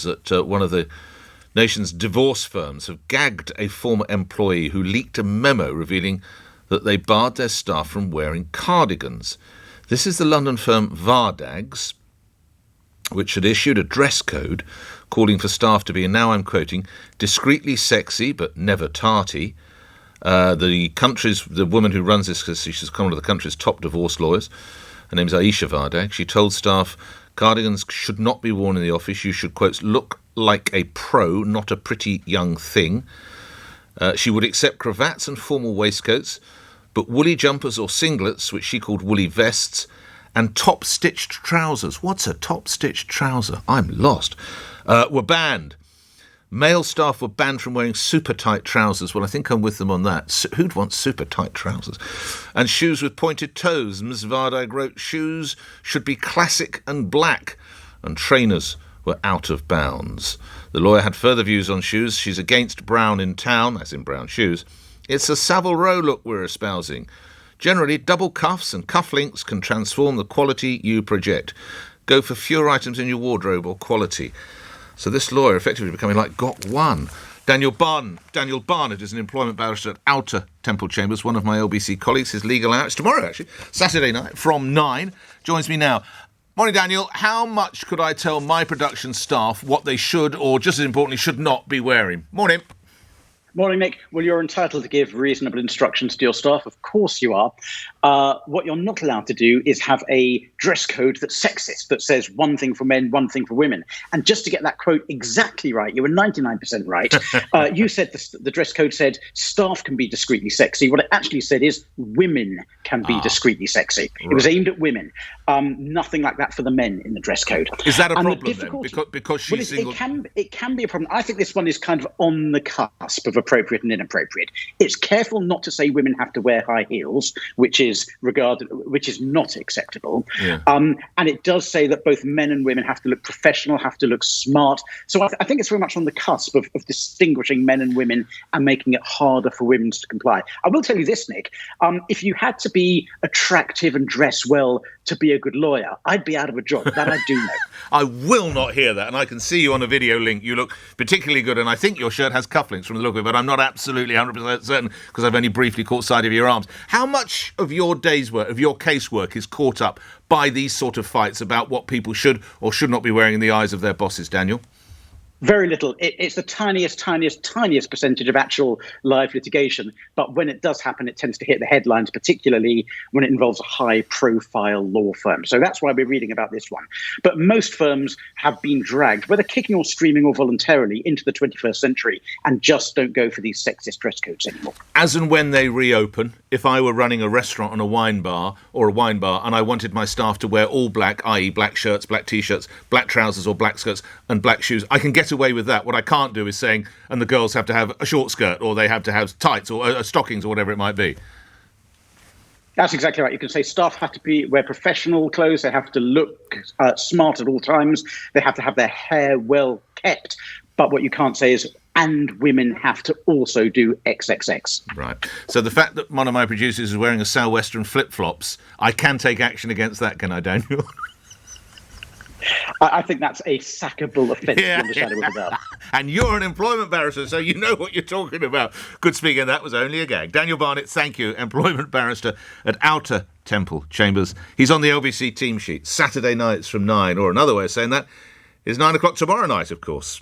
Lawyers at one of the nation's divorce firms have gagged a former employee who leaked a memo revealing that they barred their staff from wearing cardigans. This is the London firm Vardags, which had issued a dress code calling for staff to be, and now I'm quoting, discreetly sexy but never tarty. The woman who runs this, because she's one of the country's top divorce lawyers, her name's Aisha Vardags, she told staff cardigans should not be worn in the office. You should, quote, look like a pro, not a pretty young thing. She would accept cravats and formal waistcoats, but woolly jumpers or singlets, which she called woolly vests, and top-stitched trousers. What's a top-stitched trouser? I'm lost. Were banned. Male staff were banned from wearing super-tight trousers. Well, I think I'm with them on that. Who'd want super-tight trousers? And shoes with pointed toes. Ms. Vardag wrote, shoes should be classic and black. And trainers were out of bounds. The lawyer had further views on shoes. She's against brown in town, as in brown shoes. It's a Savile Row look we're espousing. Generally, double cuffs and cufflinks can transform the quality you project. Go for fewer items in your wardrobe or quality. So this lawyer effectively becoming like Got One. Daniel Barnett is an employment barrister at Outer Temple Chambers, one of my LBC colleagues. His legal hour, it's tomorrow actually, Saturday night from 9, joins me now. Morning, Daniel. How much could I tell my production staff what they should, or just as importantly, should not be wearing? Morning. Morning, Nick. Well, you're entitled to give reasonable instructions to your staff. Of course you are. What you're not allowed to do is have a dress code that's sexist, that says one thing for men, one thing for women. And just to get that quote exactly right, you were 99% right. You said the dress code said staff can be discreetly sexy. What it actually said is women can be discreetly sexy. Right. It was aimed at women. Nothing like that for the men in the dress code. Is that a problem then? Because she's single? It can be a problem. I think this one is kind of on the cusp of appropriate and inappropriate. It's careful not to say women have to wear high heels, which is not acceptable. Yeah. And it does say that both men and women have to look professional, have to look smart. So I think it's very much on the cusp of distinguishing men and women and making it harder for women to comply. I will tell you this, Nick. If you had to be attractive and dress well to be a good lawyer, I'd be out of a job. That I do know. I will not hear that. And I can see you on a video link. You look particularly good. And I think your shirt has cufflinks from the look of it, but I'm not absolutely 100% certain because I've only briefly caught sight of your arms. How much of your day's work, of your casework, is caught up by these sort of fights about what people should or should not be wearing in the eyes of their bosses, Daniel? Very little. It's the tiniest percentage of actual live litigation. But when it does happen, it tends to hit the headlines, particularly when it involves a high-profile law firm. So that's why we're reading about this one. But most firms have been dragged, whether kicking or screaming or voluntarily, into the 21st century and just don't go for these sexist dress codes anymore. As and when they reopen, if I were running a restaurant and a wine bar, and I wanted my staff to wear all black, i.e. black shirts, black T-shirts, black trousers or black skirts and black shoes, I can get away with that. What I can't do is saying, and the girls have to have a short skirt or they have to have tights or stockings or whatever it might be. That's exactly right. You can say staff have to wear professional clothes. They have to look smart at all times. They have to have their hair well kept. But what you can't say is, and women have to also do XXX. Right. So the fact that one of my producers is wearing a Southwestern flip-flops, I can take action against that, can I, Daniel? I think that's a sackable offence beyond the shadow of a doubt. And you're an employment barrister, so you know what you're talking about. Good speaking, that was only a gag. Daniel Barnett, thank you, employment barrister at Outer Temple Chambers. He's on the LBC team sheet, Saturday nights from 9, or another way of saying that is 9 o'clock tomorrow night, of course.